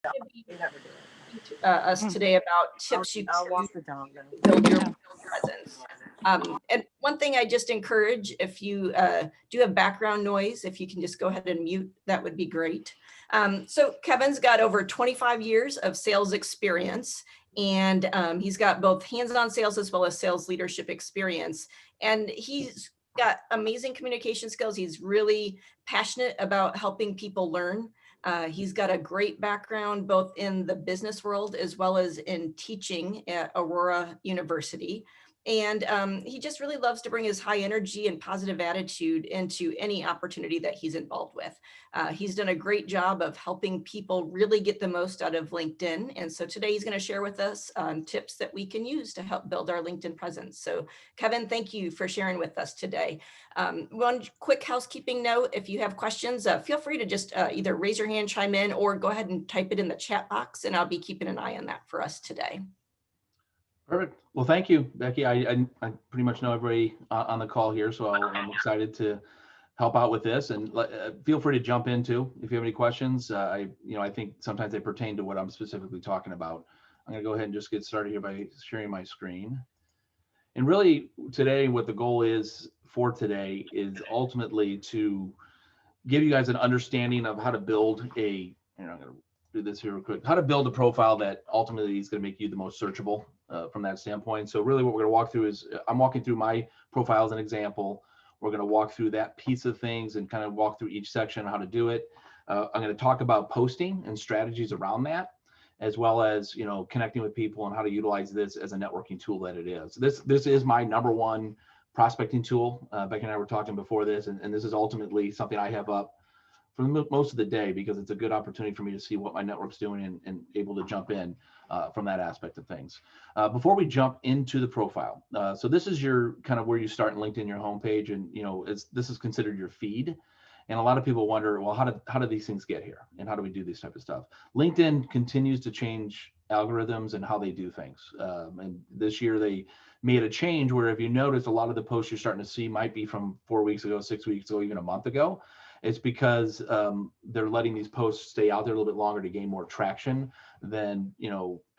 going to be to us today about tips you can use to build your presence. And one thing I just encourage, if you do have background noise, if you can just go ahead and mute, that would be great. So Kevin's got over 25 years of sales experience, and he's got both hands-on sales as well as sales leadership experience. And he's got amazing communication skills. He's really passionate about helping people learn. He's got a great background both in the business world as well as in teaching at Aurora University. And he just really loves to bring his high energy and positive attitude into any opportunity that he's involved with. He's done a great job of helping people really get the most out of LinkedIn. And so today he's going to share with us tips that we can use to help build our LinkedIn presence. So Kevin, thank you for sharing with us today. One quick housekeeping note, if you have questions, feel free to just either raise your hand, chime in, or go ahead and type it in the chat box, and I'll be keeping an eye on that for us today. Perfect. Well, thank you, Becky. I pretty much know everybody on the call here, so I'm excited to help out with this. And feel free to jump into if you have any questions. I think sometimes they pertain to what I'm specifically talking about. I'm going to go ahead and just get started here by sharing my screen. And really, today, what the goal is for today is ultimately to give you guys an understanding of how to build a. I'm going to do this here real quick. How to build a profile that ultimately is going to make you the most searchable. From that standpoint. So really what we're going to walk through is I'm walking through my profile as an example. We're going to walk through that piece of things and kind of walk through each section, how to do it. I'm going to talk about posting and strategies around that, as well as, connecting with people and how to utilize this as a networking tool that it is. This is my number one prospecting tool. Becky and I were talking before this, and this is ultimately something I have up for most of the day because it's a good opportunity for me to see what my network's doing and able to jump in from that aspect of things. Before we jump into the profile, so this is your kind of where you start in LinkedIn, your homepage, and this is considered your feed. And a lot of people wonder, well, how do these things get here, and how do we do this type of stuff? LinkedIn continues to change algorithms and how they do things. And this year they made a change where, if you notice, a lot of the posts you're starting to see might be from 4 weeks ago, 6 weeks ago, even a month ago. It's because they're letting these posts stay out there a little bit longer to gain more traction than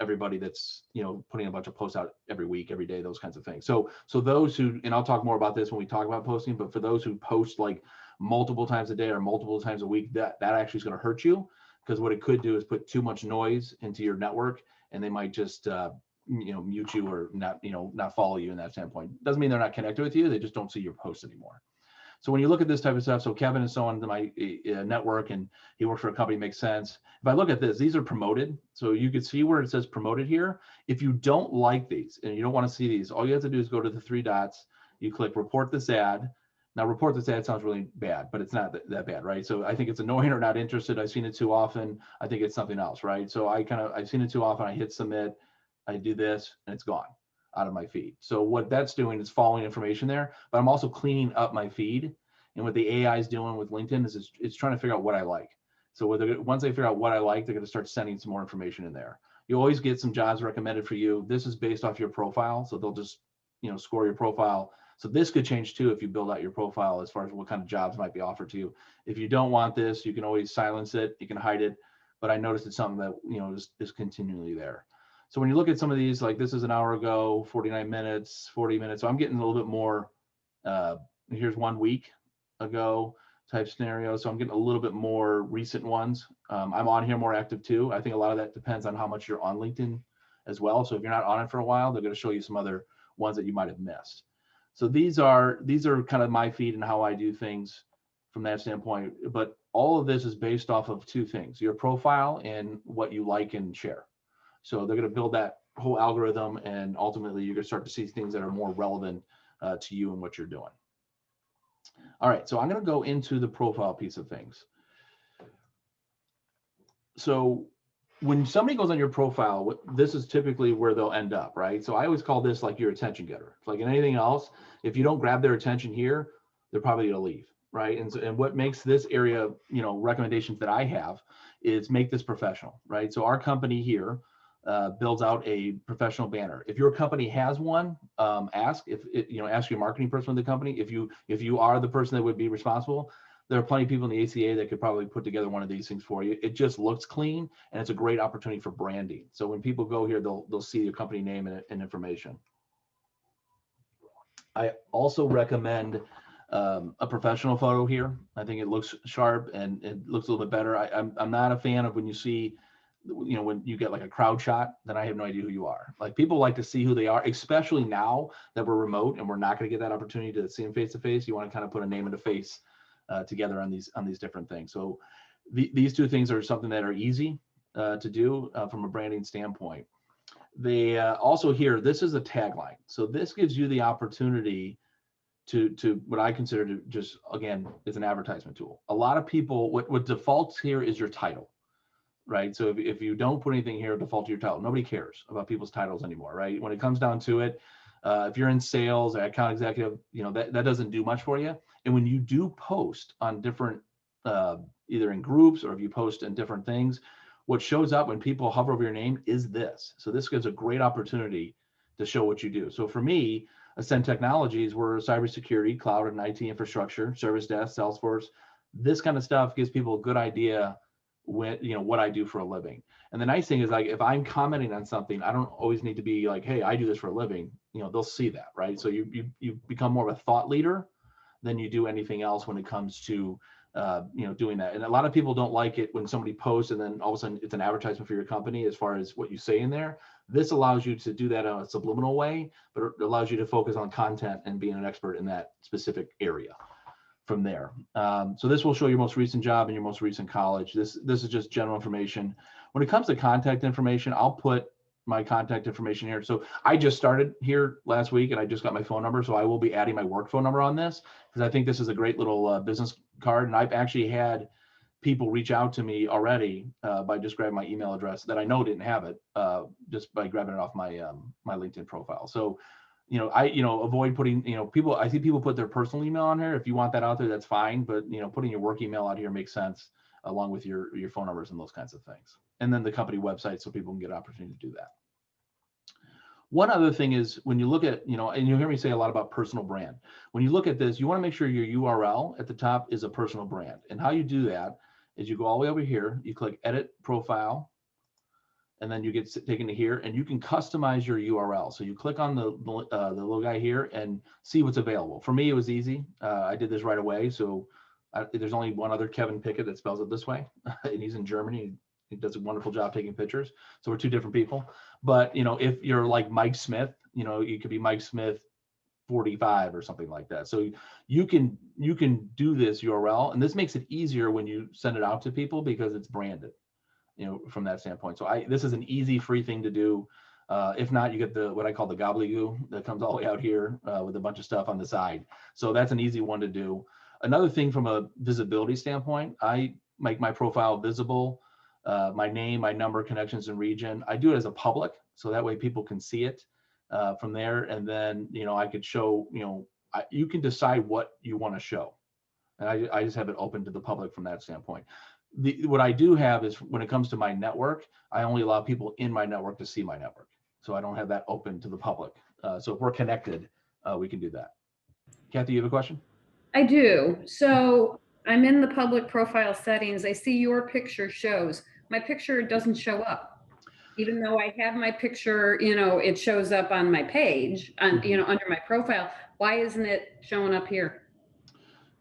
everybody that's putting a bunch of posts out every week, every day, those kinds of things. So those who, and I'll talk more about this when we talk about posting, but for those who post like multiple times a day or multiple times a week, that actually is going to hurt you, because what it could do is put too much noise into your network, and they might just mute you or not follow you in that standpoint. Doesn't mean they're not connected with you, they just don't see your posts anymore. So when you look at this type of stuff, so Kevin is so on my network and he works for a company, makes sense. If I look at this, these are promoted. So you can see where it says promoted here. If you don't like these and you don't want to see these, all you have to do is go to the 3 dots. You click report this ad. Now report this ad sounds really bad, but it's not that bad, right? So I think it's annoying or not interested. I've seen it too often. I think it's something else, right? So I've seen it too often. I hit submit, I do this, and it's gone out of my feed. So what that's doing is following information there, but I'm also cleaning up my feed. And what the AI is doing with LinkedIn is it's trying to figure out what I like. So once they figure out what I like, they're going to start sending some more information in there. You always get some jobs recommended for you. This is based off your profile. So they'll just, score your profile. So this could change too if you build out your profile as far as what kind of jobs might be offered to you. If you don't want this, you can always silence it. You can hide it. But I noticed it's something that, is continually there. So when you look at some of these, like this is an hour ago, 49 minutes, 40 minutes. So I'm getting a little bit more, here's 1 week ago type scenario. So I'm getting a little bit more recent ones. I'm on here more active too. I think a lot of that depends on how much you're on LinkedIn as well. So if you're not on it for a while, they're going to show you some other ones that you might have missed. So these are kind of my feed and how I do things from that standpoint. But all of this is based off of 2 things: your profile and what you like and share. So they're going to build that whole algorithm, and ultimately you're going to start to see things that are more relevant to you and what you're doing. All right, so I'm going to go into the profile piece of things. So when somebody goes on your profile, this is typically where they'll end up, right? So I always call this like your attention getter. It's like in anything else, if you don't grab their attention here, they're probably going to leave, right? And what makes this area, recommendations that I have is make this professional, right? So our company here builds out a professional banner. If your company has one, ask your marketing person of the company if you are the person that would be responsible. there are plenty of people in the ACA that could probably put together one of these things for you. It just looks clean, and it's a great opportunity for branding. So when people go here, they'll see your company name and information. I also recommend a professional photo here. I think it looks sharp and it looks a little bit better. I'm not a fan of when you see, when you get like a crowd shot, then I have no idea who you are. Like, people like to see who they are, especially now that we're remote and we're not going to get that opportunity to see them face to face. You want to kind of put a name and a face together on these different things. So these two things are something that are easy to do from a branding standpoint. They also here, this is a tagline. So this gives you the opportunity to what I consider to just, again, is an advertisement tool. A lot of people, what defaults here is your title, right? So if you don't put anything here, default to your title. Nobody cares about people's titles anymore, right? When it comes down to it, if you're in sales or account executive, that doesn't do much for you. And when you do post on different, either in groups or if you post in different things, what shows up when people hover over your name is this. So this gives a great opportunity to show what you do. So for me, Ascend Technologies, we're cybersecurity, cloud and IT infrastructure, service desk, Salesforce. This kind of stuff gives people a good idea what I do for a living. And the nice thing is, like, if I'm commenting on something, I don't always need to be like, hey, I do this for a living. They'll see that, right? So you become more of a thought leader than you do anything else when it comes to doing that. And a lot of people don't like it when somebody posts and then all of a sudden it's an advertisement for your company as far as what you say in there. This allows you to do that in a subliminal way, but it allows you to focus on content and being an expert in that specific area from there. So this will show your most recent job and your most recent college. This is just general information. When it comes to contact information, I'll put my contact information here. So I just started here last week and I just got my phone number. So I will be adding my work phone number on this because I think this is a great little business card. And I've actually had people reach out to me already by just grabbing my email address that I know didn't have it, just by grabbing it off my my LinkedIn profile. So I avoid putting people. I see people put their personal email on here. If you want that out there, that's fine. But putting your work email out here makes sense, along with your phone numbers and those kinds of things. And then the company website, so people can get an opportunity to do that. One other thing is when you look at, and you'll hear me say a lot about personal brand. When you look at this, you want to make sure your URL at the top is a personal brand. And how you do that is you go all the way over here, you click Edit Profile, and then you get taken to here, and you can customize your URL. So you click on the little guy here and see what's available. For me, it was easy. I did this right away. So there's only one other Kevin Piket that spells it this way, and he's in Germany. He does a wonderful job taking pictures. So we're two different people. But if you're like Mike Smith, you could be Mike Smith 45 or something like that. So you can do this URL, and this makes it easier when you send it out to people because it's branded, from that standpoint. So this is an easy, free thing to do. If not, you get what I call the gobbledygook that comes all the way out here with a bunch of stuff on the side. So that's an easy one to do. Another thing from a visibility standpoint, I make my profile visible. My name, my number, connections, and region. I do it as a public, so that way people can see it from there. And then, I could show, you can decide what you want to show. And I just have it open to the public from that standpoint. What I do have is when it comes to my network, I only allow people in my network to see my network. So I don't have that open to the public. So if we're connected, we can do that. Kathy, you have a question? I do. So I'm in the public profile settings. I see your picture shows. My picture doesn't show up. Even though I have my picture, it shows up on my page, on under my profile. Why isn't it showing up here?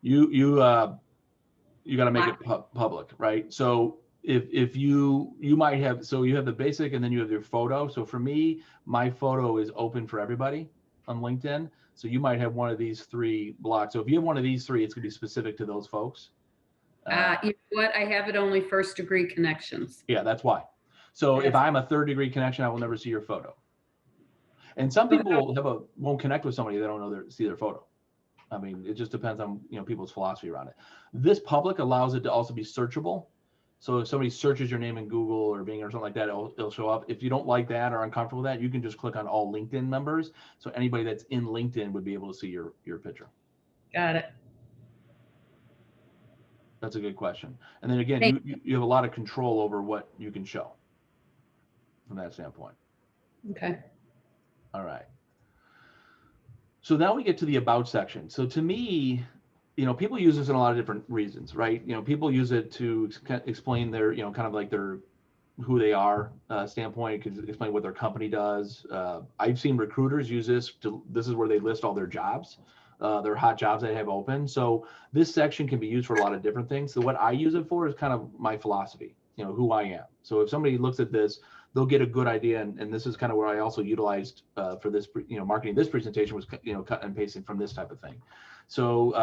You got to make it public, right? So if you might have, so you have the basic and then you have your photo. So for me, my photo is open for everybody on LinkedIn. So you might have one of these three blocks. So if you have one of these three, it's going to be specific to those folks. You know what? I have it only first degree connections. Yeah, that's why. So if I'm a third degree connection, I will never see your photo. And some people won't connect with somebody they don't know see their photo. I mean, it just depends on people's philosophy around it. This public allows it to also be searchable. So if somebody searches your name in Google or Bing or something like that, it'll show up. If you don't like that or uncomfortable with that, you can just click on all LinkedIn members. So anybody that's in LinkedIn would be able to see your picture. Got it. That's a good question. And then again, you have a lot of control over what you can show from that standpoint. Okay. All right. So now we get to the about section. So to me, people use this in a lot of different reasons, right? People use it to explain their, kind of like their who they are standpoint. It could explain what their company does. I've seen recruiters use this is where they list all their jobs, their hot jobs they have open. So this section can be used for a lot of different things. So what I use it for is kind of my philosophy, who I am. So if somebody looks at this, they'll get a good idea. And this is kind of where I also utilized for this, marketing this presentation was, cut and pasting from this type of thing. So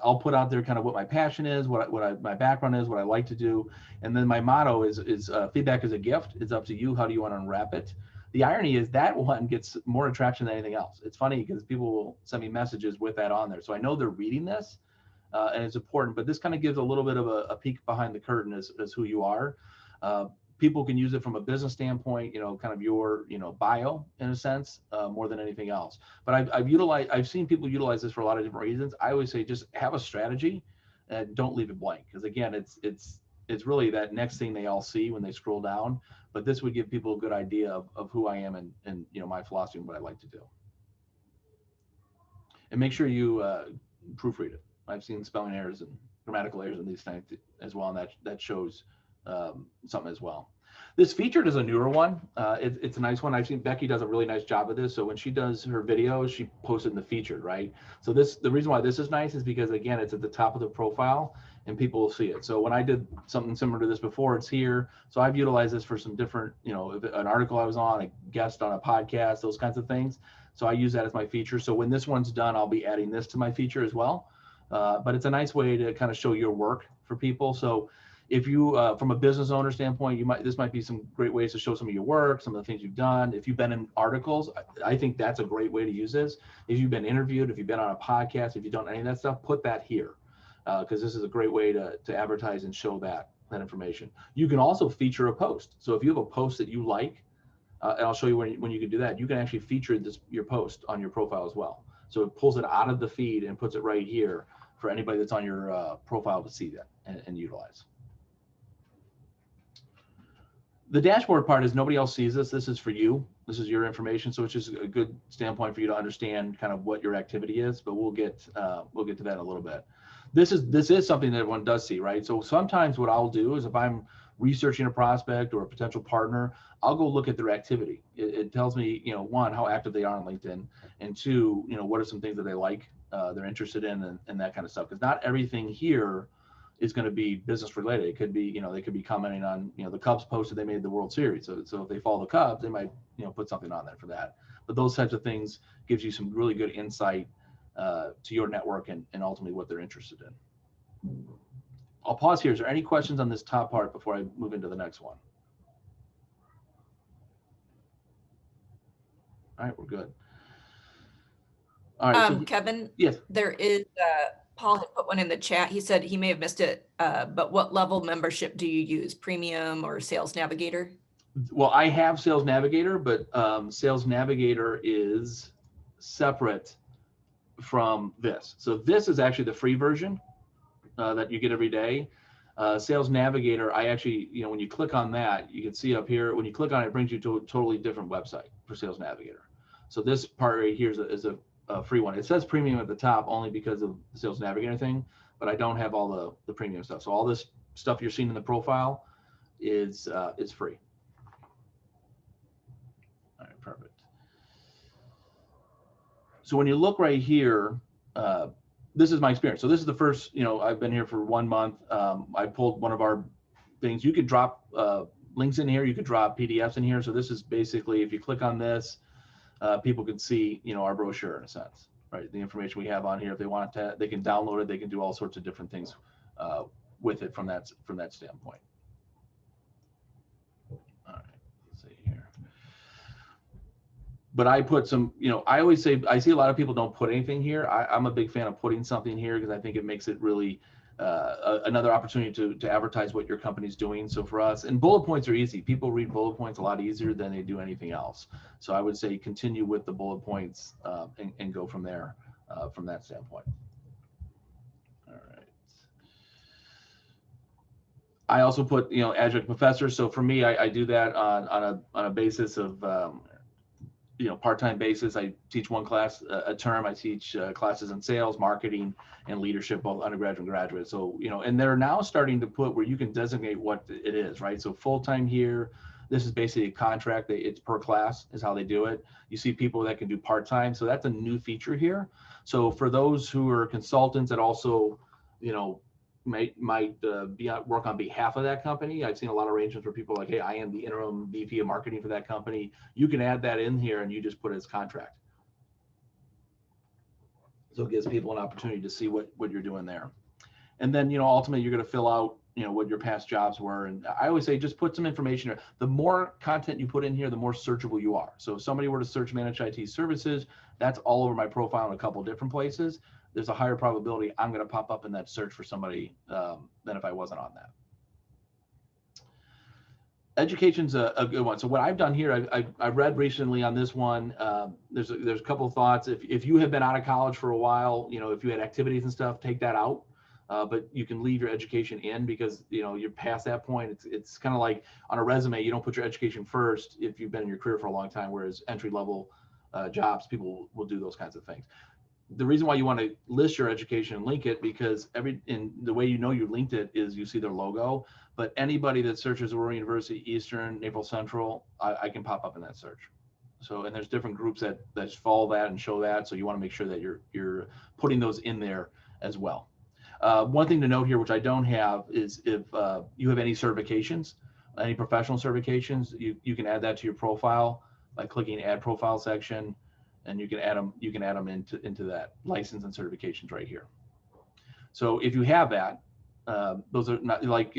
I'll put out there kind of what my passion is, my background is, what I like to do. And then my motto is feedback is a gift. It's up to you. How do you want to unwrap it? The irony is that one gets more attraction than anything else. It's funny because people will send me messages with that on there. So I know they're reading this and it's important, but this kind of gives a little bit of a peek behind the curtain as who you are. People can use it from a business standpoint, kind of your, bio in a sense, more than anything else. But I've seen people utilize this for a lot of different reasons. I always say just have a strategy and don't leave it blank. Because again, it's really that next thing they all see when they scroll down. But this would give people a good idea of who I am and my philosophy and what I like to do. And make sure you proofread it. I've seen spelling errors and grammatical errors in these things as well, and that shows something as well. This featured is a newer one. It's a nice one. I've seen Becky does a really nice job of this. So when she does her videos, she posts it in the featured, right? So the reason why this is nice is because again, it's at the top of the profile and people will see it. So when I did something similar to this before, it's here. So I've utilized this for some different, an article I was on, a guest on a podcast, those kinds of things. So I use that as my feature. So when this one's done, I'll be adding this to my feature as well. But it's a nice way to kind of show your work for people. So if you, from a business owner standpoint, this might be some great ways to show some of your work, some of the things you've done. If you've been in articles, I think that's a great way to use this. If you've been interviewed, if you've been on a podcast, if you've done any of that stuff, put that here because this is a great way to advertise and show that information. You can also feature a post. So if you have a post that you like, and I'll show you when you can do that, you can actually feature your post on your profile as well. So it pulls it out of the feed and puts it right here for anybody that's on your profile to see that and utilize. The dashboard part is nobody else sees this. This is for you. This is your information. So it's just a good standpoint for you to understand kind of what your activity is, but we'll get to that in a little bit. This is something that everyone does see, right? So sometimes what I'll do is if I'm researching a prospect or a potential partner, I'll go look at their activity. It tells me, one, how active they are on LinkedIn, and two, what are some things that they like, they're interested in, and that kind of stuff. Because not everything here is going to be business related. It could be, they could be commenting on, the Cubs posted they made the World Series. So if they follow the Cubs, they might, put something on there for that. But those types of things gives you some really good insight to your network and ultimately what they're interested in. I'll pause here. Is there any questions on this top part before I move into the next one? All right, we're good. All right, so, Kevin, yes. There is, Paul had put one in the chat. He said he may have missed it, but what level membership do you use, Premium or Sales Navigator? Well, I have Sales Navigator, but Sales Navigator is separate from this. So this is actually the free version that you get every day. Sales Navigator, I actually, when you click on that, you can see up here, when you click on it, it brings you to a totally different website for Sales Navigator. So this part right here is a free one. It says premium at the top only because of the Sales Navigator thing, but I don't have all the premium stuff. So all this stuff you're seeing in the profile is free. All right, perfect. So when you look right here, this is my experience. So this is the first, I've been here for 1 month. I pulled one of our things. You could drop links in here. You could drop PDFs in here. So this is basically, if you click on this, people can see, our brochure in a sense, right? The information we have on here. If they want to, they can download it. They can do all sorts of different things with it from that standpoint. All right, let's see here. But I put some, I always say, I see a lot of people don't put anything here. I'm a big fan of putting something here because I think it makes it really another opportunity to advertise what your company's doing. So for us, and bullet points are easy. People read bullet points a lot easier than they do anything else. So I would say continue with the bullet points and go from there from that standpoint. All right. I also put, Azure Professors. So for me, I do that on a basis of, part-time basis. I teach one class a term. I teach classes in sales, marketing, and leadership, both undergraduate and graduate. So, and they're now starting to put where you can designate what it is, right? So full-time here, this is basically a contract. It's per class is how they do it. You see people that can do part-time. So that's a new feature here. So for those who are consultants that also, might work on behalf of that company. I've seen a lot of arrangements where people are like, hey, I am the interim VP of marketing for that company. You can add that in here and you just put it as contract. So it gives people an opportunity to see what you're doing there. And then, ultimately you're going to fill out, what your past jobs were. And I always say, just put some information here. The more content you put in here, the more searchable you are. So if somebody were to search managed IT services, that's all over my profile in a couple of different places. There's a higher probability I'm going to pop up in that search for somebody than if I wasn't on that. Education's a good one. So what I've done here, I read recently on this one, there's a couple of thoughts. If you have been out of college for a while, if you had activities and stuff, take that out. But you can leave your education in because, you're past that point. It's kind of like on a resume, you don't put your education first if you've been in your career for a long time, whereas entry-level jobs, people will do those kinds of things. The reason why you want to list your education and link it, because in the way you linked it is you see their logo, but anybody that searches Aurora University, Eastern, Naples Central, I can pop up in that search. So, and there's different groups that follow that and show that. So you want to make sure that you're putting those in there as well. One thing to note here, which I don't have, is if you have any certifications, any professional certifications, you can add that to your profile by clicking Add Profile section, and you can add them into that license and certifications right here. So if you have that, those are not like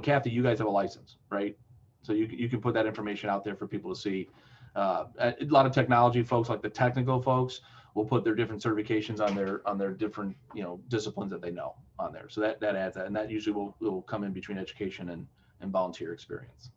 Kathy, you guys have a license, right? So you can put that information out there for people to see. A lot of technology folks, like the technical folks, will put their different certifications on their different disciplines that they know on there. So that adds that, and that usually will come in between education and volunteer experience.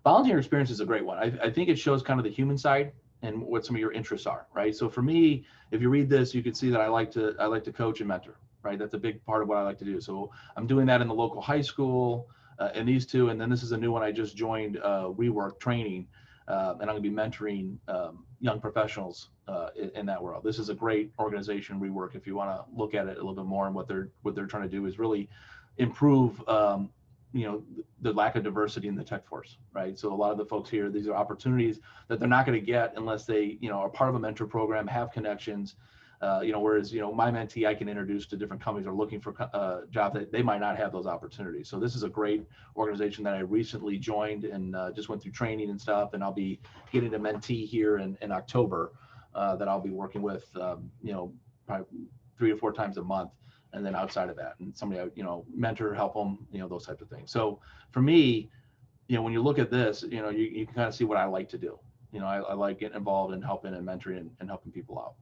Volunteer experience is a great one. I think it shows kind of the human side and what some of your interests are, right? So for me, if you read this, you can see that I like to coach and mentor, right? That's a big part of what I like to do. So I'm doing that in the local high school, and these two, and then this is a new one I just joined, Rework Training, and I'm going to be mentoring young professionals in that world. This is a great organization, Rework. If you want to look at it a little bit more, and what they're trying to do is really improve, the lack of diversity in the tech force, right? So a lot of the folks here, these are opportunities that they're not going to get unless they, are part of a mentor program, have connections. Whereas, my mentee, I can introduce to different companies that are looking for jobs that they might not have those opportunities. So this is a great organization that I recently joined and just went through training and stuff. And I'll be getting a mentee here in October that I'll be working with, probably 3 or 4 times a month. And then outside of that, and somebody, mentor, help them, those types of things. So for me, when you look at this, you can kind of see what I like to do. I like getting involved in helping and mentoring and helping people out.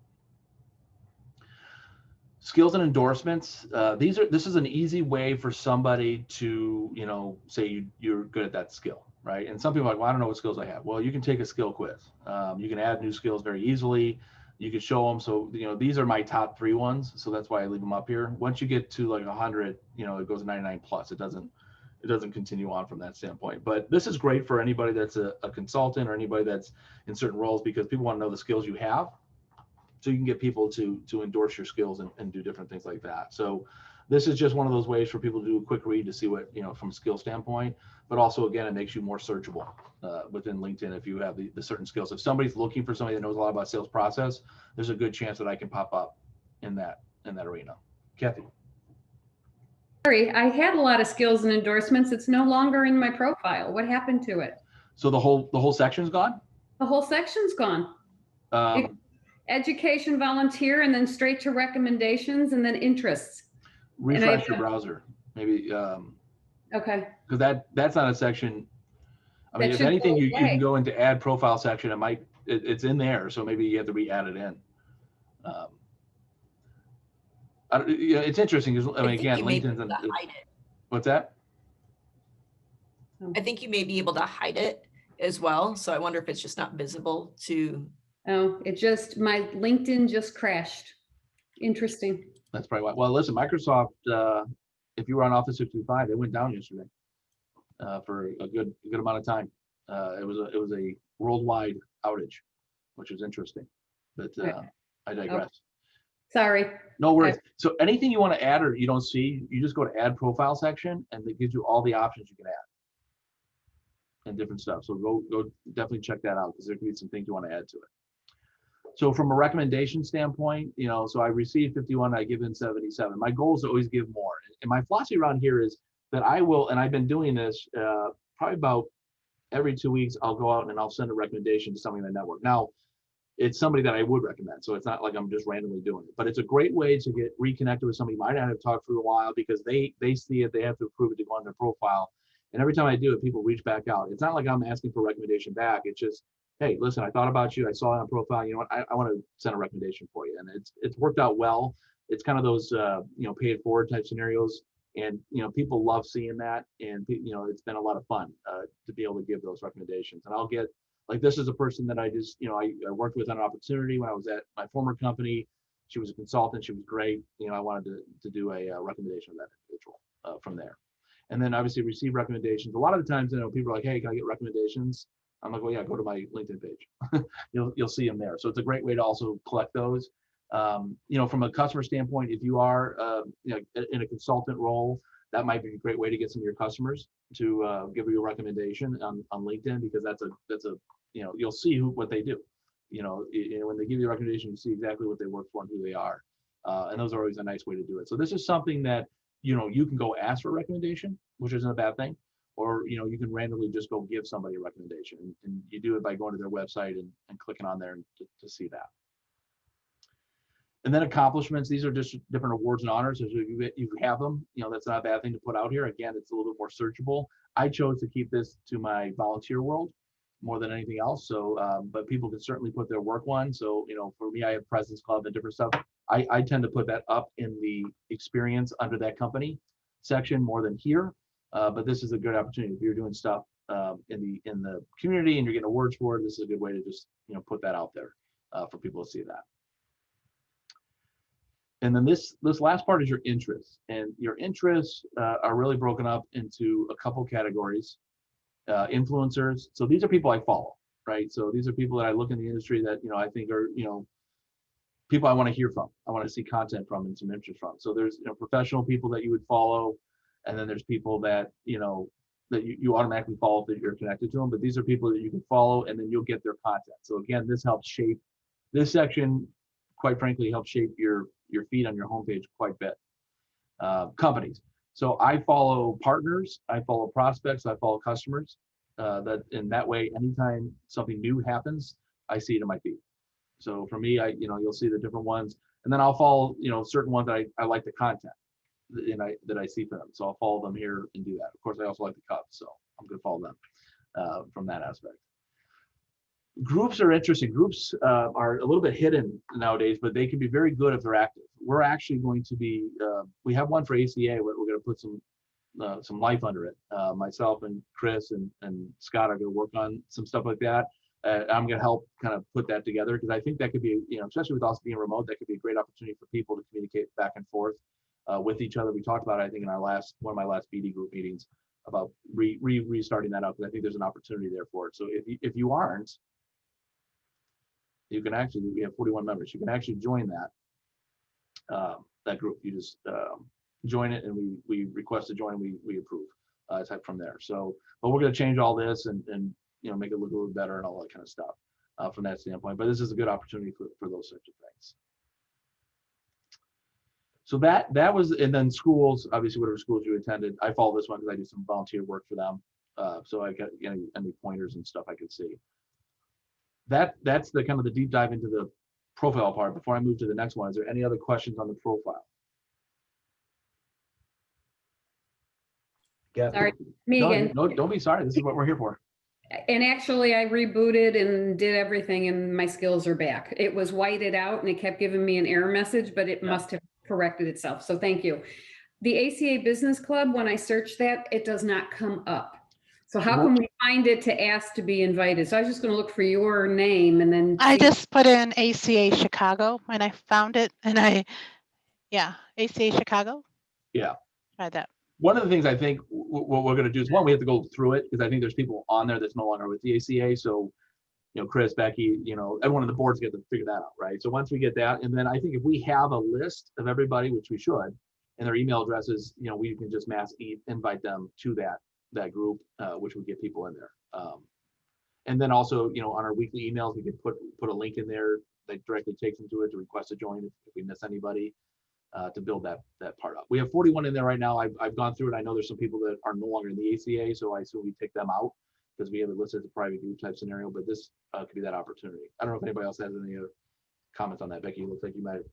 Skills and endorsements. This is an easy way for somebody to, say you're good at that skill, right? And some people are like, well, I don't know what skills I have. Well, you can take a skill quiz. You can add new skills very easily. You can show them. So, these are my top 3 ones. So that's why I leave them up here. Once you get to like 100, it goes 99 plus. It doesn't continue on from that standpoint. But this is great for anybody that's a consultant or anybody that's in certain roles, because people want to know the skills you have. So you can get people to endorse your skills and do different things like that. So this is just one of those ways for people to do a quick read to see what, from a skill standpoint, but also, again, it makes you more searchable within LinkedIn if you have the certain skills. If somebody's looking for somebody that knows a lot about sales process, there's a good chance that I can pop up in that arena. Kathy. Sorry, I had a lot of skills and endorsements. It's no longer in my profile. What happened to it? So the whole section's gone? The whole section's gone. Education, volunteer, and then straight to recommendations, and then interests. Refresh your browser, maybe. Okay. Because that's not a section. I mean, if anything, you can go into add profile section. It's in there, so maybe you have to re-add it in. It's interesting because again, LinkedIn's hide it. What's that? I think you may be able to hide it as well. So I wonder if it's just not visible to. Oh, my LinkedIn just crashed. Interesting. That's probably why. Well, listen, Microsoft, if you were on Office 365, it went down yesterday for a good amount of time. It was a worldwide outage, which was interesting. But I digress. Sorry. No worries. So anything you want to add or you don't see, you just go to add profile section and it gives you all the options you can add and different stuff. So go definitely check that out because there could be some things you want to add to it. So from a recommendation standpoint, so I received 51, I give in 77. My goal is to always give more. And my philosophy around here is that I will, and I've been doing this probably about every 2 weeks, I'll go out and I'll send a recommendation to somebody in the network. Now, it's somebody that I would recommend. So it's not like I'm just randomly doing it, but it's a great way to get reconnected with somebody you might not have talked for a while because they see it, they have to approve it to go on their profile. And every time I do it, people reach back out. It's not like I'm asking for a recommendation back. It's just, hey, listen, I thought about you. I saw it on profile. You know what? I want to send a recommendation for you. And it's worked out well. It's kind of those, pay it forward type scenarios. And, people love seeing that. And, it's been a lot of fun to be able to give those recommendations. And I'll get, like, this is a person that I just, I worked with on an opportunity when I was at my former company. She was a consultant. She was great. I wanted to do a recommendation of that individual from there. And then obviously receive recommendations. A lot of the times, people are like, hey, can I get recommendations? I'm like, well, yeah, go to my LinkedIn page. You'll see them there. So it's a great way to also collect those. From a customer standpoint, if you are, in a consultant role, that might be a great way to get some of your customers to give you a recommendation on LinkedIn, because that's a you'll see what they do. When they give you a recommendation, you see exactly what they work for and who they are. And those are always a nice way to do it. So this is something that, you can go ask for a recommendation, which isn't a bad thing. Or, you can randomly just go give somebody a recommendation, and you do it by going to their website and clicking on there to see that. And then accomplishments, these are just different awards and honors. If you have them, that's not a bad thing to put out here. Again, it's a little bit more searchable. I chose to keep this to my volunteer world more than anything else. So, but people can certainly put their work one. So, for me, I have President's Club and different stuff. I tend to put that up in the experience under that company section more than here. But this is a good opportunity. If you're doing stuff in the community and you're getting awards for it, this is a good way to just put that out there for people to see that. And then this last part is your interests, and your interests are really broken up into a couple categories. Influencers. So these are people I follow, right? So these are people that I look in the industry that I think are people I want to hear from. I want to see content from and some interest from. So there's professional people that you would follow. And then there's people that, that you automatically follow if you're connected to them. But these are people that you can follow, and then you'll get their content. So again, this helps shape, this section, quite frankly, helps shape your feed on your homepage quite a bit. Companies. So I follow partners, I follow prospects, I follow customers. In that way, anytime something new happens, I see it in my feed. So for me, you'll see the different ones. And then I'll follow, certain ones that I like the content. That I see for them. So I'll follow them here and do that. Of course, I also like the Cubs, so I'm going to follow them from that aspect. Groups are interesting. Groups are a little bit hidden nowadays, but they can be very good if they're active. We're actually going to be, we have one for ACA, we're going to put some life under it. Myself and Chris and Scott are going to work on some stuff like that. I'm going to help kind of put that together, because I think that could be, especially with us being remote, that could be a great opportunity for people to communicate back and forth with each other. We talked about it, I think, in one of my last BD group meetings about restarting that up, because I think there's an opportunity there for it. So if you aren't, you can actually, we have 41 members. You can actually join that group. You just join it, and we request to join, and we approve type from there. So, but we're going to change all this and make it look a little better and all that kind of stuff from that standpoint. But this is a good opportunity for those sorts of things. So that was, and then schools, obviously whatever schools you attended, I follow this one because I do some volunteer work for them. So I got any pointers and stuff I could see. That's the kind of the deep dive into the profile part. Before I move to the next one, is there any other questions on the profile? Yeah. Sorry, me again. No, don't be sorry. This is what we're here for. And actually, I rebooted and did everything, and my skills are back. It was whited out, and it kept giving me an error message, but it must have corrected itself. So thank you. The ACA Business Club, when I search that, it does not come up. So how can we find it to ask to be invited? So I was just going to look for your name, and then I just put in ACA Chicago, and I found it, and ACA Chicago. Yeah. Try that. One of the things I think what we're going to do is, one, we have to go through it, because I think there's people on there that's no longer with the ACA. So, Chris, Becky, everyone on the board's got to figure that out, right? So once we get that, and then I think if we have a list of everybody, which we should, and their email addresses, we can just invite them to that group, which would get people in there. And then also, on our weekly emails, we can put a link in there that directly takes them to it to request to join if we miss anybody, to build that part up. We have 41 in there right now. I've gone through it. I know there's some people that are no longer in the ACA, so I assume we take them out because we have it listed as a private group type scenario, but this could be that opportunity. I don't know if anybody else has any other comments on that. Becky, it looks like you might have.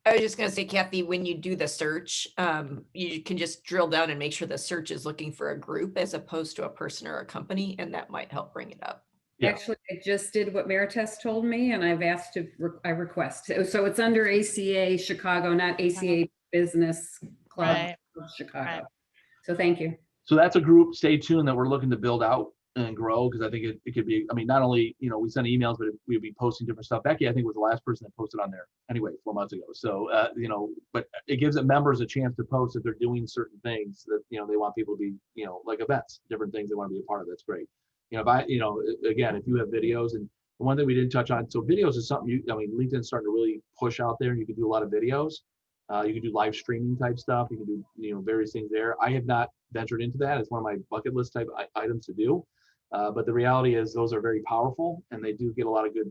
I was just going to say, Kathy, when you do the search, you can just drill down and make sure the search is looking for a group as opposed to a person or a company, and that might help bring it up. Yeah. Actually, I just did what Marites told me, and I've asked to, I request. So it's under ACA Chicago, not ACA Business Club Right. of Chicago. Right. So thank you. So that's a group, stay tuned, that we're looking to build out and grow, because I think it could be, not only, we send emails, but we'd be posting different stuff. Becky, I think, was the last person that posted on there anyway, 4 months ago. So, but it gives the members a chance to post if they're doing certain things that, they want people to be, like events, different things they want to be a part of. That's great. Again, if you have videos, and the one thing we didn't touch on, so videos is something LinkedIn's starting to really push out there. You can do a lot of videos. You can do live streaming type stuff. You can do, various things there. I have not ventured into that. It's one of my bucket list type items to do. But the reality is those are very powerful, and they do get a lot of good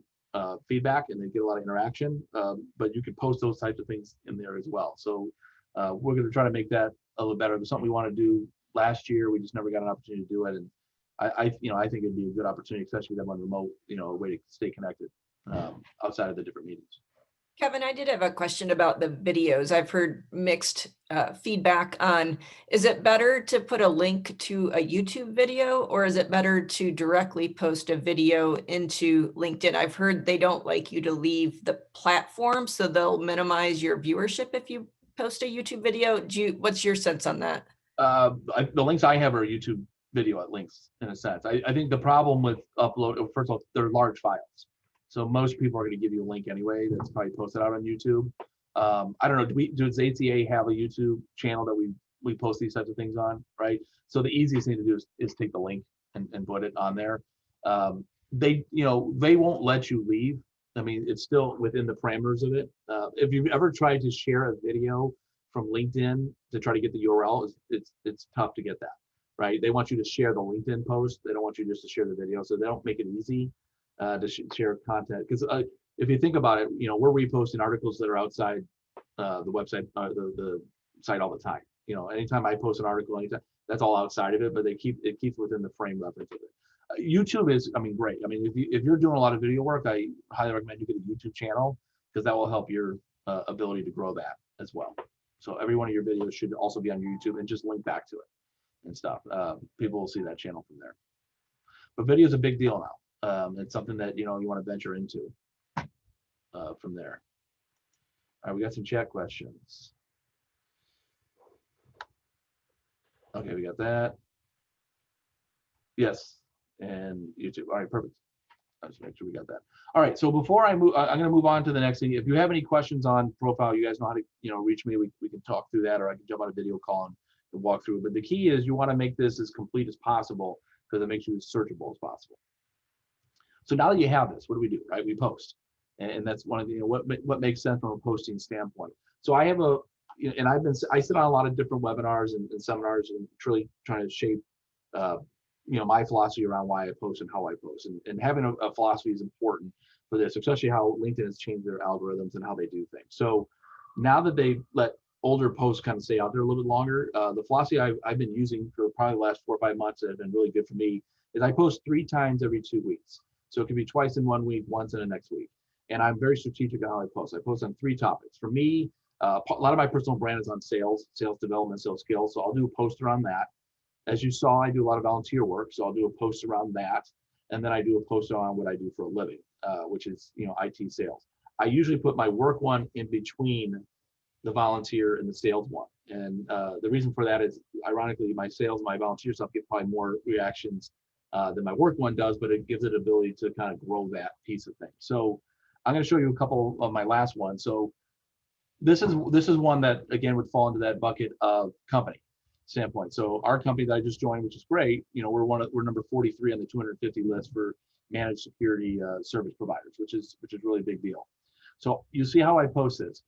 feedback, and they get a lot of interaction. But you can post those types of things in there as well. So we're going to try to make that a little better. There's something we want to do last year. We just never got an opportunity to do it. And I think it'd be a good opportunity, especially with them on remote, a way to stay connected outside of the different meetings. Kevin, I did have a question about the videos. I've heard mixed feedback on, is it better to put a link to a YouTube video, or is it better to directly post a video into LinkedIn? I've heard they don't like you to leave the platform, so they'll minimize your viewership if you post a YouTube video. What's your sense on that? The links I have are YouTube video links, in a sense. I think the problem with upload, first of all, they're large files. So most people are going to give you a link anyway that's probably posted out on YouTube. I don't know, does ACA have a YouTube channel that we post these types of things on, right? So the easiest thing to do is take the link and put it on there. They won't let you leave. It's still within the parameters of it. If you've ever tried to share a video from LinkedIn to try to get the URL, it's tough to get that, right? They want you to share the LinkedIn post. They don't want you just to share the video, so they don't make it easy to share content. Because if you think about it, we're reposting articles that are outside the website, the site all the time. Anytime I post an article, anytime, that's all outside of it, but it keeps within the frame reference of it. YouTube is, great. If you're doing a lot of video work, I highly recommend you get a YouTube channel, because that will help your ability to grow that as well. So every one of your videos should also be on your YouTube, and just link back to it and stuff. People will see that channel from there. But video is a big deal now. It's something that you want to venture into from there. All right, we got some chat questions. Okay, we got that. Yes, and YouTube. All right, perfect. Let's make sure we got that. All right, so before I move, I'm going to move on to the next thing. If you have any questions on profile, you guys know how to reach me. We can talk through that, or I can jump on a video call and walk through. But the key is you want to make this as complete as possible, because it makes you as searchable as possible. So now that you have this, what do? Right, we post, and that's one of the what makes sense from a posting standpoint. So I have I sit on a lot of different webinars and seminars, and truly trying to shape my philosophy around why I post and how I post, and having a philosophy is important for this, especially how LinkedIn has changed their algorithms and how they do things. So now that they let older posts kind of stay out there a little bit longer, the philosophy I've been using for probably the last 4 or 5 months that have been really good for me is I post 3 times every 2 weeks. So it can be twice in 1 week, once in the next week. And I'm very strategic on how I post. I post on 3 topics. For me, a lot of my personal brand is on sales development, sales skills. So I'll do a post around that. As you saw, I do a lot of volunteer work. So I'll do a post around that. And then I do a post on what I do for a living, which is, IT sales. I usually put my work one in between the volunteer and the sales one. And the reason for that is, ironically, my volunteer stuff get probably more reactions than my work one does, but it gives it ability to kind of grow that piece of things. So I'm going to show you a couple of my last ones. So this is one that, again, would fall into that bucket of company. standpoint. So our company that I just joined, which is great, we're number 43 on the 250 list for managed security service providers, which is really a big deal. So you see how I post this.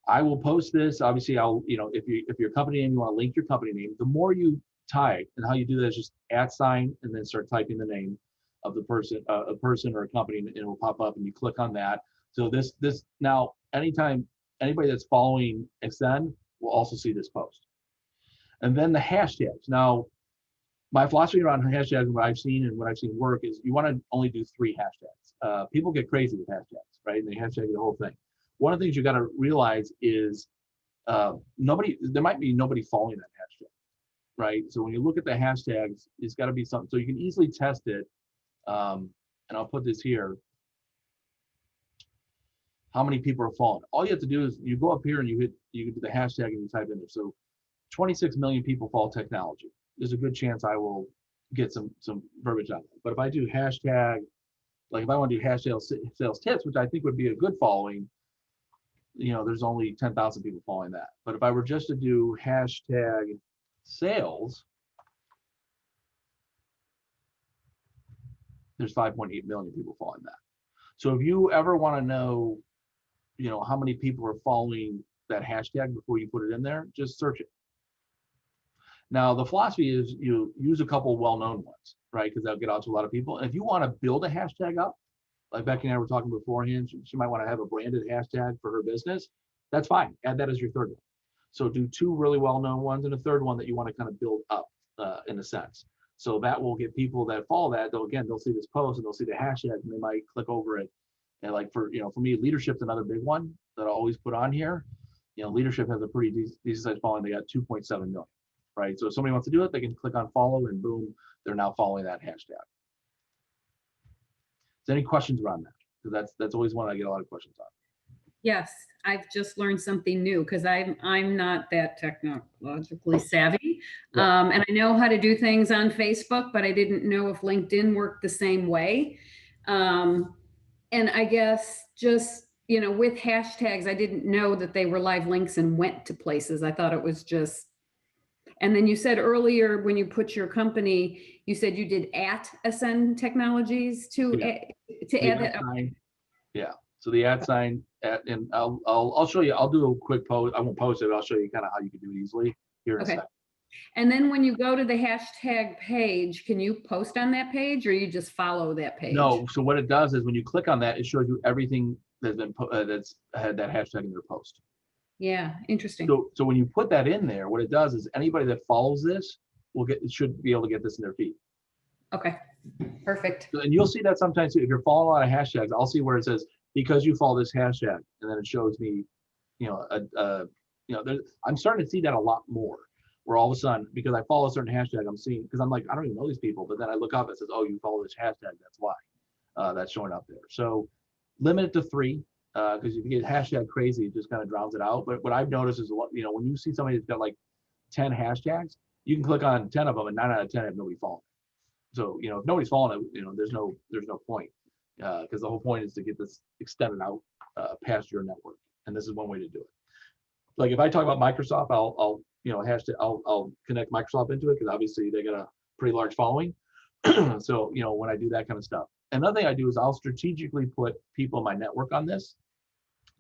I will post this. Obviously, if your company name, you want to link your company name, the more you type, and how you do that is just @ and then start typing the name of the person, a person or a company, and it will pop up, and you click on that. So this now, anytime anybody that's following Extend will also see this post. And then the hashtags. Now, my philosophy around hashtags and what I've seen work is you want to only do 3 hashtags. People get crazy with hashtags, right? And they hashtag the whole thing. One of the things you got to realize is there might be nobody following that hashtag, right? So when you look at the hashtags, it's got to be something, so you can easily test it. And I'll put this here. How many people are following? All you have to do is you go up here and you do the hashtag and you type in there. So 26 million people follow technology. There's a good chance I will get some verbiage on it. But if I do hashtag, like if I want to do hashtag sales tips, which I think would be a good following, there's only 10,000 people following that. But if I were just to do hashtag sales, there's 5.8 million people following that. So if you ever want to know, how many people are following that hashtag before you put it in there, just search it. Now, the philosophy is you use a couple well-known ones, right? Because that'll get out to a lot of people. And if you want to build a hashtag up, like Becky and I were talking beforehand, she might want to have a branded hashtag for her business. That's fine. Add that as your third one. So do 2 really well-known ones and a third one that you want to kind of build up in a sense. So that will get people that follow that. They'll see this post and they'll see the hashtag and they might click over it. And like for me, leadership's another big one that I always put on here. Leadership has a pretty decent size following. They got 2.7 million, right? So if somebody wants to do it, they can click on follow and boom, they're now following that hashtag. Is there any questions around that? Because that's always one I get a lot of questions on. Yes, I've just learned something new because I'm not that technologically savvy. Yeah. And I know how to do things on Facebook, but I didn't know if LinkedIn worked the same way. And I guess just, with hashtags, I didn't know that they were live links and went to places. I thought it was just, and then you said earlier when you put your company, you said you did @Ascend Technologies to add that. Yeah. So the @ and I'll show you. I'll do a quick post. I won't post it. I'll show you kind of how you can do it easily here in a second. And then when you go to the hashtag page, can you post on that page or you just follow that page? No. So what it does is when you click on that, it shows you everything that's been that's had that hashtag in their post. Yeah, interesting. So when you put that in there, what it does is anybody that follows this should be able to get this in their feed. Okay, perfect. And you'll see that sometimes too. If you're following a lot of hashtags, I'll see where it says because you follow this hashtag, and then it shows me, I'm starting to see that a lot more. Where all of a sudden, because I follow a certain hashtag, I'm seeing, because I'm like, I don't even know these people, but then I look up, it says, oh, you follow this hashtag, that's why that's showing up there. So limit it to 3, because if you get hashtag crazy, it just kind of drowns it out. But what I've noticed is, when you see somebody that's got like 10 hashtags, you can click on 10 of them, and 9 out of 10 have nobody following. So, if nobody's following it, there's no point, because the whole point is to get this extended out past your network, and this is one way to do it. Like if I talk about Microsoft, I'll connect Microsoft into it because obviously they got a pretty large following. So, when I do that kind of stuff. Another thing I do is I'll strategically put people in my network on this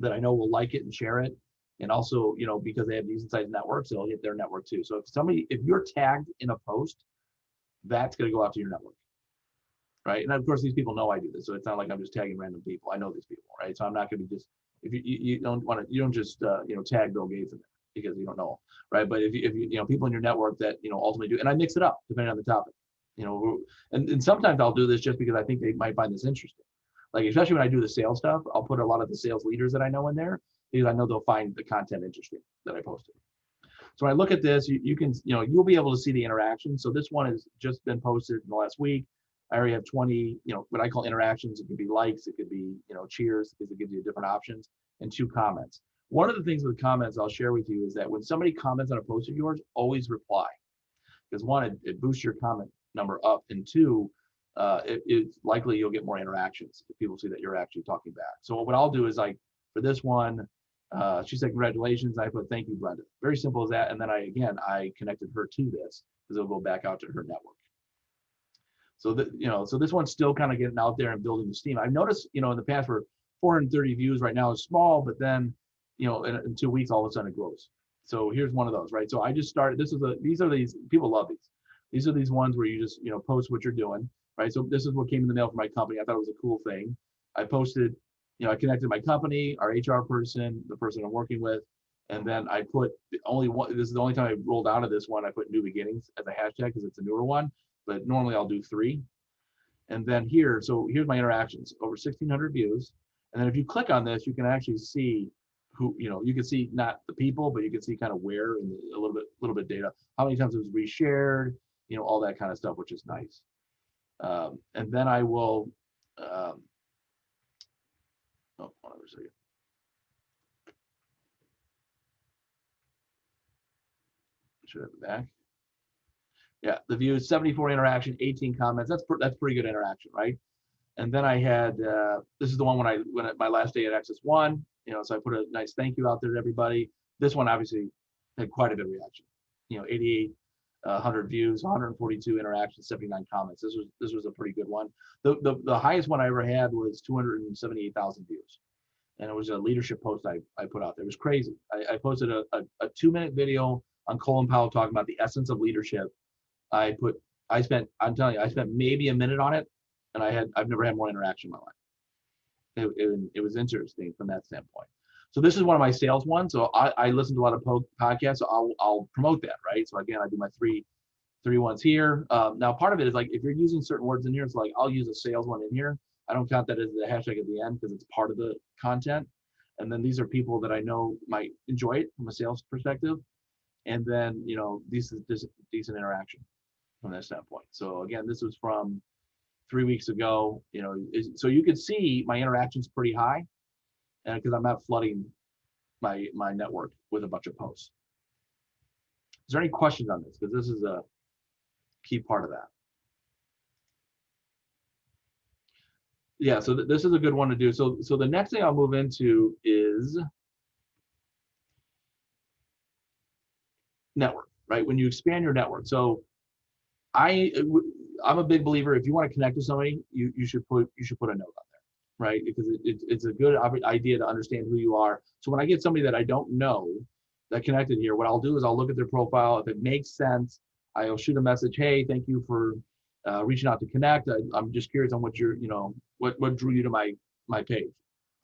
that I know will like it and share it. And also, because they have decent sized networks, they'll hit their network too. So if you're tagged in a post, that's going to go out to your network. Right. And of course, these people know I do this. So it's not like I'm just tagging random people. I know these people. Right. So I'm not going to be just, if you don't just tag Bill Gates in there because you don't know, right? But if you people in your network that ultimately do, and I mix it up depending on the topic, and sometimes I'll do this just because I think they might find this interesting. Like especially when I do the sales stuff, I'll put a lot of the sales leaders that I know in there because I know they'll find the content interesting that I posted. So when I look at this, you'll be able to see the interaction. So this one has just been posted in the last week. I already have 20, what I call interactions. It could be likes, it could be, cheers, because it gives you different options, and 2 comments. One of the things with comments I'll share with you is that when somebody comments on a post of yours, always reply. Because 1, it boosts your comment number up, and 2, it's likely you'll get more interactions if people see that you're actually talking back. So what I'll do is for this one, She said, congratulations. I put, thank you, Brenda. Very simple as that. And then I connected her to this because it'll go back out to her network. So that, so this one's still kind of getting out there and building the steam. I've noticed, in the past where 430 views right now is small, but then, in 2 weeks, all of a sudden it grows. So here's one of those, right? So I just started, these are these, people love these. These are these ones where you just, post what you're doing, right? So this is what came in the mail from my company. I thought it was a cool thing. I posted, I connected my company, our HR person, the person I'm working with, and then I put only one, this is the only time I rolled out of this one, I put new beginnings as a hashtag because it's a newer one, but normally I'll do 3. And then here's my interactions, over 1,600 views. And then if you click on this, you can actually see who, you can see not the people, but you can see kind of where and a little bit data, how many times it was reshared, all that kind of stuff, which is nice. And then I will, hold on a second. Should have it back. Yeah, the views, 74 interaction, 18 comments. That's pretty good interaction, right? And then I had this is the one when my last day at Access One, so I put a nice thank you out there to everybody. This one obviously had quite a bit of reaction. 8,800 views, 142 interactions, 79 comments. This was a pretty good one. The highest one I ever had was 278,000 views, and it was a leadership post I put out there. It was crazy. I posted a 2-minute video on Colin Powell talking about the essence of leadership. I'm telling you, I spent maybe a minute on it, and I've never had more interaction in my life. It was interesting from that standpoint. So this is one of my sales ones. So I listen to a lot of podcasts, so I'll promote that, right? So again, I do my three ones here. Now part of it is like, if you're using certain words in here, it's like, I'll use a sales one in here. I don't count that as the hashtag at the end because it's part of the content. And then these are people that I know might enjoy it from a sales perspective. And then, this is just decent interaction from that standpoint. So again, this was from 3 weeks ago, so you can see my interaction's pretty high, and because I'm not flooding my network with a bunch of posts. Is there any questions on this? Because this is a key part of that. Yeah, so this is a good one to do. So the next thing I'll move into is network, right? When you expand your network. So I'm a big believer, if you want to connect with somebody, you should put a note on there, right? Because it's a good idea to understand who you are. So when I get somebody that I don't know that connected here, what I'll do is I'll look at their profile. If it makes sense, I'll shoot a message. Hey, thank you for reaching out to connect. I'm just curious on what what drew you to my page.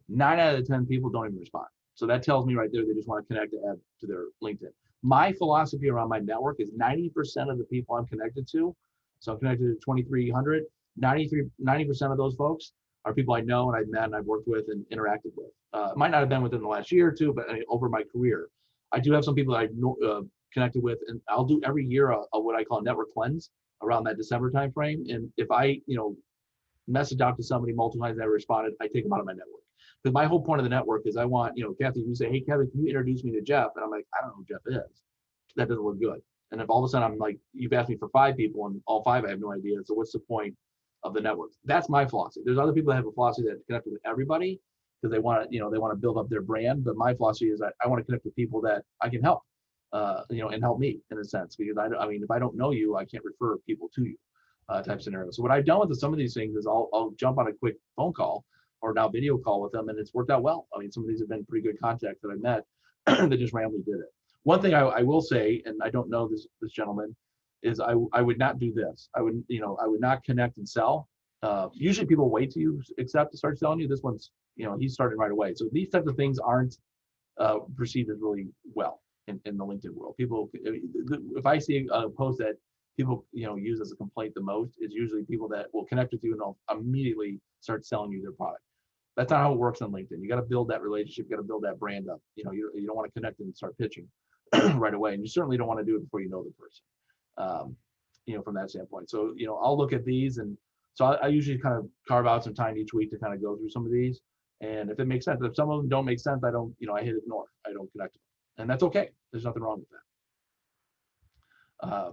9 out of 10 people don't even respond. So that tells me right there they just want to connect to add to their LinkedIn. My philosophy around my network is 90% of the people I'm connected to, so I'm connected to 2,300, 90% of those folks are people I know and I've met and I've worked with and interacted with. Might not have been within the last year or two, but over my career. I do have some people that I've connected with, and I'll do every year a what I call a network cleanse around that December timeframe. And if I, message out to somebody multiple times, never responded, I take them out of my network. Because my whole point of the network is I want, Kathy, you say, hey, Kevin, can you introduce me to Jeff? And I'm like, I don't know who Jeff is. That doesn't look good. And if all of a sudden I'm like, you've asked me for 5 people and all 5 I have no idea, so what's the point of the network? That's my philosophy. There's other people that have a philosophy that connect with everybody because they want to build up their brand. But my philosophy is I want to connect with people that I can help, and help me in a sense. Because I mean, if I don't know you, I can't refer people to you, type scenario. So what I've done with some of these things is I'll jump on a quick phone call or now video call with them, and it's worked out well. I mean, some of these have been pretty good contacts that I met that just randomly did it. One thing I will say, and I don't know this gentleman, is I would not do this. I would not connect and sell. Usually people wait till you accept to start selling you. This one's, he's starting right away. So these types of things aren't perceived as really well in the LinkedIn world. People, if I see a post that people use as a complaint the most, is usually people that will connect with you and they'll immediately start selling you their product. That's not how it works on LinkedIn. You got to build that relationship. You got to build that brand up. You don't want to connect and start pitching right away. And you certainly don't want to do it before you know the person, from that standpoint. So, I'll look at these. And so I usually kind of carve out some time each week to kind of go through some of these. And if it makes sense, if some of them don't make sense, I don't, I hit ignore. I don't connect them. And that's okay. There's nothing wrong with that.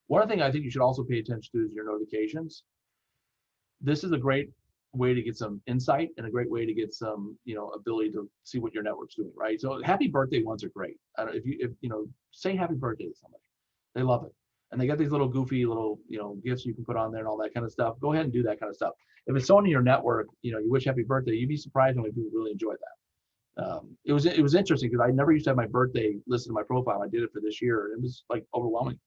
One thing I think you should also pay attention to is your notifications. This is a great way to get some insight and a great way to get some, ability to see what your network's doing, right? So happy birthday ones are great. If say happy birthday to somebody, they love it. And they got these little goofy little, gifts you can put on there and all that kind of stuff. Go ahead and do that kind of stuff. If it's someone in your network, you wish happy birthday, you'd be surprised how many people really enjoy that. It was interesting because I never used to have my birthday listed in my profile. I did it for this year. And it was like overwhelming.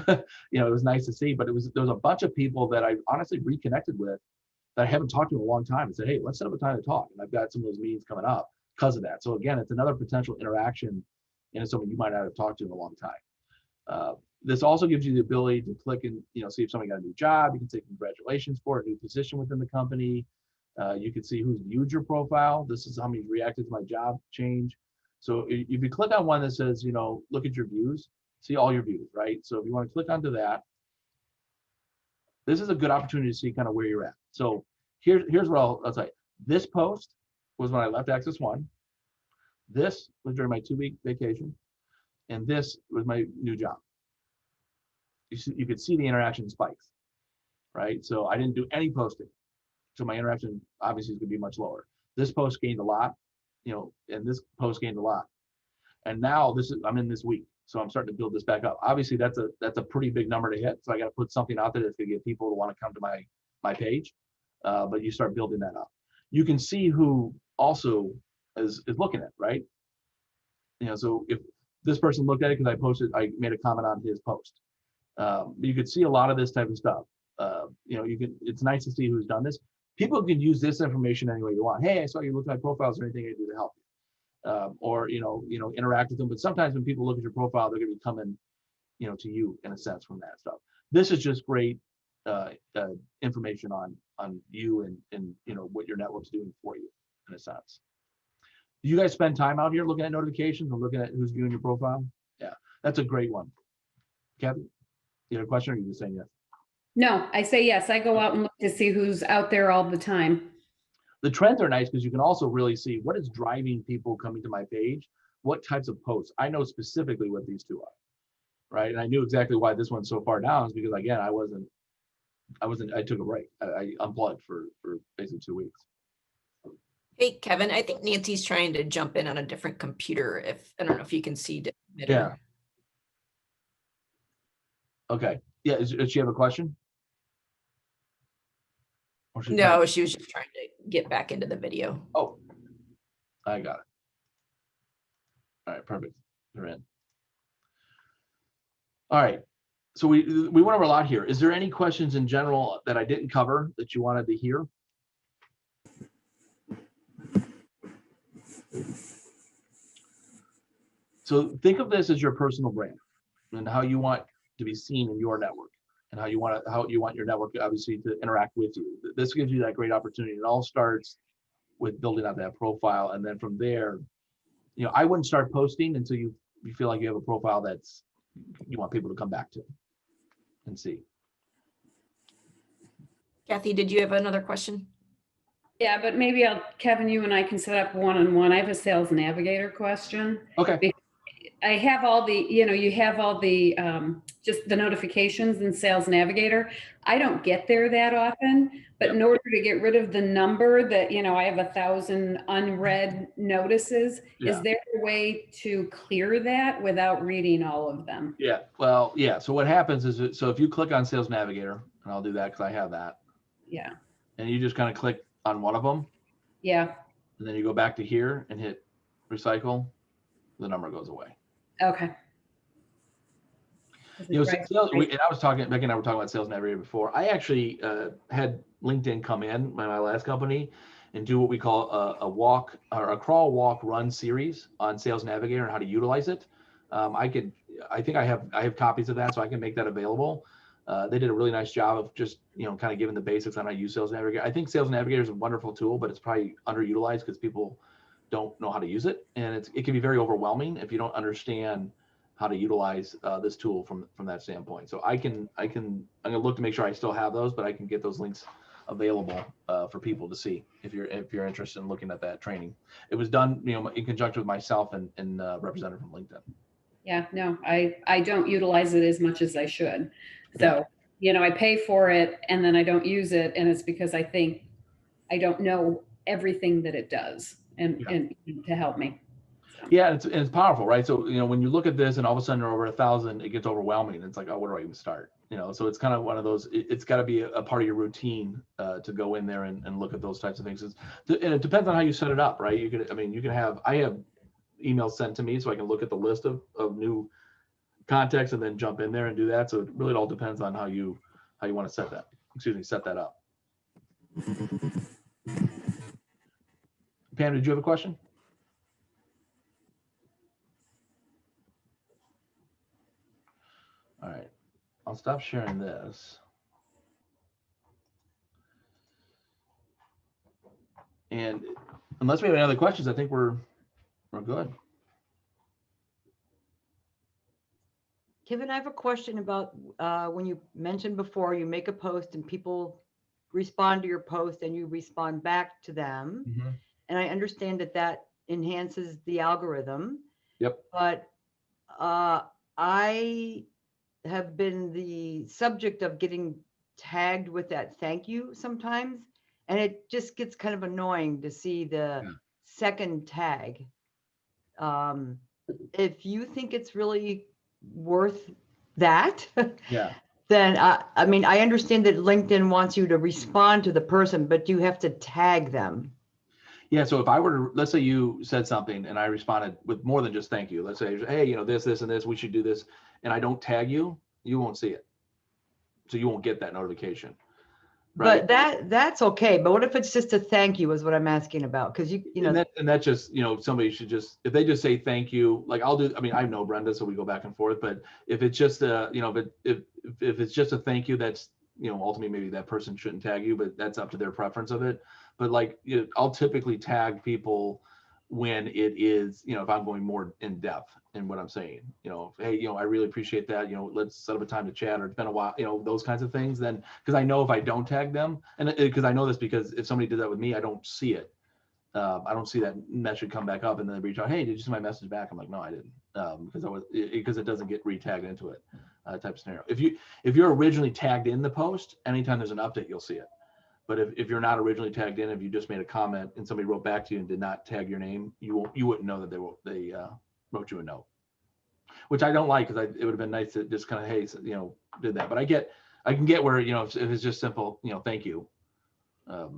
It was nice to see, but there was a bunch of people that I honestly reconnected with that I haven't talked to in a long time and said, hey, let's set up a time to talk. And I've got some of those meetings coming up because of that. So again, it's another potential interaction, and it's someone you might not have talked to in a long time. This also gives you the ability to click and see if somebody got a new job. You can say congratulations for a new position within the company. You can see who's viewed your profile. This is how many reacted to my job change. So if you click on one that says, look at your views, see all your views, right? So if you want to click onto that, this is a good opportunity to see kind of where you're at. So here's what I'll say. This post was when I left Access One. This was during my 2-week vacation. And this was my new job. You could see the interaction spikes, right? So I didn't do any posting. So my interaction obviously is going to be much lower. This post gained a lot, and this post gained a lot. And now I'm in this week. So I'm starting to build this back up. Obviously that's a pretty big number to hit. So I got to put something out there that's going to get people to want to come to my page. But you start building that up. You can see who also is looking at it, right? So if this person looked at it because I made a comment on his post. You could see a lot of this type of stuff. It's nice to see who's done this. People can use this information any way you want. Hey, I saw you look at my profiles. Is there anything I can do to help you? Or interact with them. But sometimes when people look at your profile, they're going to be coming, to you in a sense from that stuff. This is just great information on you and what your network's doing for you in a sense. Do you guys spend time out here looking at notifications and looking at who's viewing your profile? Yeah, that's a great one. Kathy, you have a question, or are you just saying yes? No, I say yes. I go out and look to see who's out there all the time. The trends are nice because you can also really see what is driving people coming to my page, what types of posts. I know specifically what these two are, right? And I knew exactly why this one's so far down is because, again, I took a break. I unplugged for basically 2 weeks. Hey, Kevin, I think Nancy's trying to jump in on a different computer. I don't know if you can see. Yeah. Okay. Yeah. Does she have a question? No, she was just trying to get back into the video. Oh, I got it. All right, perfect. You're in. All right. So we went over a lot here. Is there any questions in general that I didn't cover that you wanted to hear? So think of this as your personal brand and how you want to be seen in your network and how you want your network obviously to interact with you. This gives you that great opportunity. It all starts with building out that profile. And then from there, I wouldn't start posting until you feel like you have a profile that's you want people to come back to and see. Kathy, did you have another question? Yeah, but maybe Kevin, you and I can set up one-on-one. I have a Sales Navigator question. Okay. I have all the, you have all the, just the notifications in Sales Navigator. I don't get there that often, but in order to get rid of the number that, I have 1,000 unread notices, is there a way to clear that without reading all of them? Yeah, well, yeah. So what happens is, so if you click on Sales Navigator, and I'll do that because I have that. Yeah. And you just kind of click on one of them. Yeah. And then you go back to here and hit recycle, the number goes away. Okay. And I was talking, Becky and I were talking about Sales Navigator before. I actually had LinkedIn come in my last company and do what we call a crawl, walk, run series on Sales Navigator and how to utilize it. I think I have copies of that, so I can make that available. They did a really nice job of just, kind of giving the basics on how to use Sales Navigator. I think Sales Navigator is a wonderful tool, but it's probably underutilized because people don't know how to use it. And it can be very overwhelming if you don't understand how to utilize this tool from that standpoint. So I'm gonna look to make sure I still have those, but I can get those links available for people to see if you're interested in looking at that training. It was done, in conjunction with myself and representative from LinkedIn. Yeah, no, I don't utilize it as much as I should. So, I pay for it and then I don't use it. And it's because I think I don't know everything that it does and to help me. So. Yeah, it's powerful, right? So, when you look at this and all of a sudden you're over 1,000, it gets overwhelming. It's like, oh, where do I even start? So it's kind of one of those, it's got to be a part of your routine to go in there and look at those types of things. And it depends on how you set it up, right? I have emails sent to me so I can look at the list of new contacts and then jump in there and do that. So it really all depends on how you want to set that up. Pam, did you have a question? All right, I'll stop sharing this. And unless we have any other questions, I think we're good. Kevin, I have a question about when you mentioned before you make a post and people respond to your post and you respond back to them. Mm-hmm. And I understand that enhances the algorithm. Yep. But I have been the subject of getting tagged with that thank you sometimes. And it just gets kind of annoying to see the second tag. If you think it's really worth that, then I mean, I understand that LinkedIn wants you to respond to the person, but you have to tag them. Yeah, so if I were to, let's say you said something and I responded with more than just thank you. Let's say, hey, this, and this, we should do this, and I don't tag you, you won't see it. So you won't get that notification. Right? But that's okay. But what if it's just a thank you is what I'm asking about? Because and that just, somebody should just, if they just say thank you, like I know Brenda, so we go back and forth, but if it's just if it's just a thank you, that's, ultimately maybe that person shouldn't tag you, but that's up to their preference of it. But like, I'll typically tag people when it is, if I'm going more in depth in what I'm saying, hey, I really appreciate that, let's set up a time to chat, or it's been a while, those kinds of things. Then, because I know if I don't tag them, and because I know this, because if somebody did that with me, I don't see it. I don't see that message come back up, and then they reach out, hey, did you see my message back? I'm like, no, I didn't, because it doesn't get re-tagged into it, type of scenario. If you're originally tagged in the post, anytime there's an update, you'll see it. But if you're not originally tagged in, if you just made a comment and somebody wrote back to you and did not tag your name, you wouldn't know that they wrote you a note, which I don't like, because it would have been nice to just kind of, hey, did that. But I can get where, if it's just simple, thank you.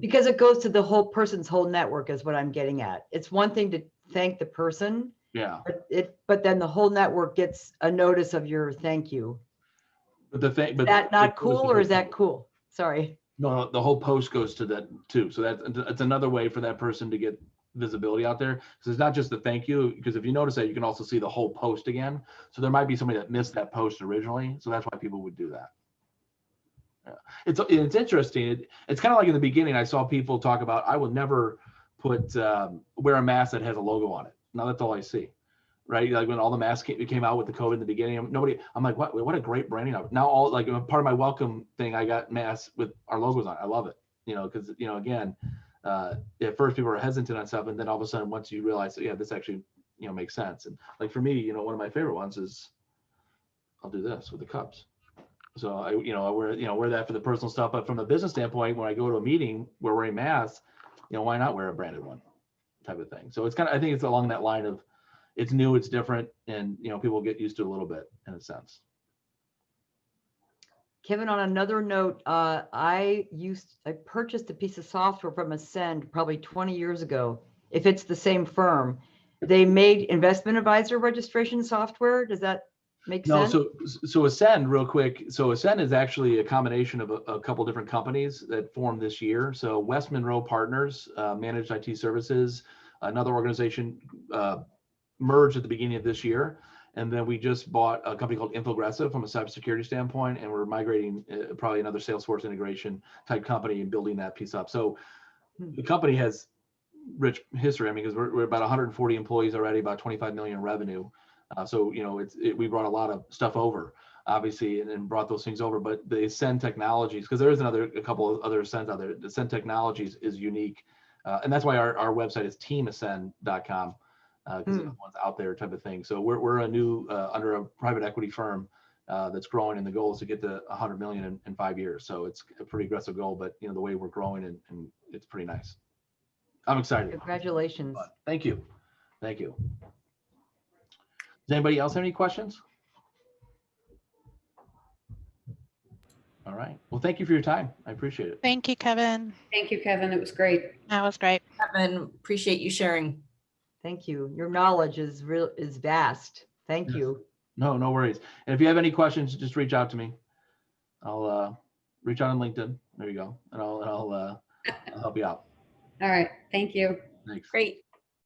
Because it goes to the whole person's whole network is what I'm getting at. It's one thing to thank the person. Yeah. But then the whole network gets a notice of your thank you. But is that not cool, or is that cool? Sorry. No, the whole post goes to that too. So that's another way for that person to get visibility out there. So it's not just the thank you, because if you notice that, you can also see the whole post again. So there might be somebody that missed that post originally. So that's why people would do that. Yeah. It's interesting. It's kind of like in the beginning, I saw people talk about, I will never wear a mask that has a logo on it. Now that's all I see. Right, like when all the masks came out with the COVID in the beginning, I'm like, what a great branding. Now all, like, part of my welcome thing, I got masks with our logos on. I love it, because again, at first people were hesitant on stuff, and then all of a sudden, once you realize that, yeah, this actually makes sense. And like for me, one of my favorite ones is, I'll do this with the cups. So I wear that for the personal stuff, but from a business standpoint, when I go to a meeting, we're wearing masks, why not wear a branded one, type of thing. So it's I think it's along that line of, it's new, it's different, and people get used to it a little bit, in a sense. Kevin, on another note, I purchased a piece of software from Ascend probably 20 years ago. If it's the same firm, they made investment advisor registration software. Does that make sense? No, so Ascend, real quick. So Ascend is actually a combination of a couple different companies that formed this year. So West Monroe Partners, Managed IT Services, another organization, merged at the beginning of this year, and then we just bought a company called Infogressive from a cybersecurity standpoint, and we're migrating probably another Salesforce integration type company and building that piece up. So the company has rich history. I mean, because we're about 140 employees already, about 25 million in revenue. So we brought a lot of stuff over, obviously, and brought those things over. But the Ascend Technologies, because there is a couple of other Ascends out there. The Ascend Technologies is unique, and that's why our website is teamascend.com. Because the one's out there, type of thing. So we're a new under a private equity firm that's growing, and the goal is to get to 100 million in 5 years. So it's a pretty aggressive goal, but the way we're growing and it's pretty nice. I'm excited. Congratulations. But thank you. Thank you. Does anybody else have any questions? All right. Well, thank you for your time. I appreciate it. Thank you, Kevin. Thank you, Kevin. It was great. That was great. Kevin, appreciate you sharing. Thank you. Your knowledge is vast. Thank Yes. you. No worries. And if you have any questions, just reach out to me. I'll reach out on LinkedIn. There you go. And I'll help you out. All right. Thank you. Thanks. Great.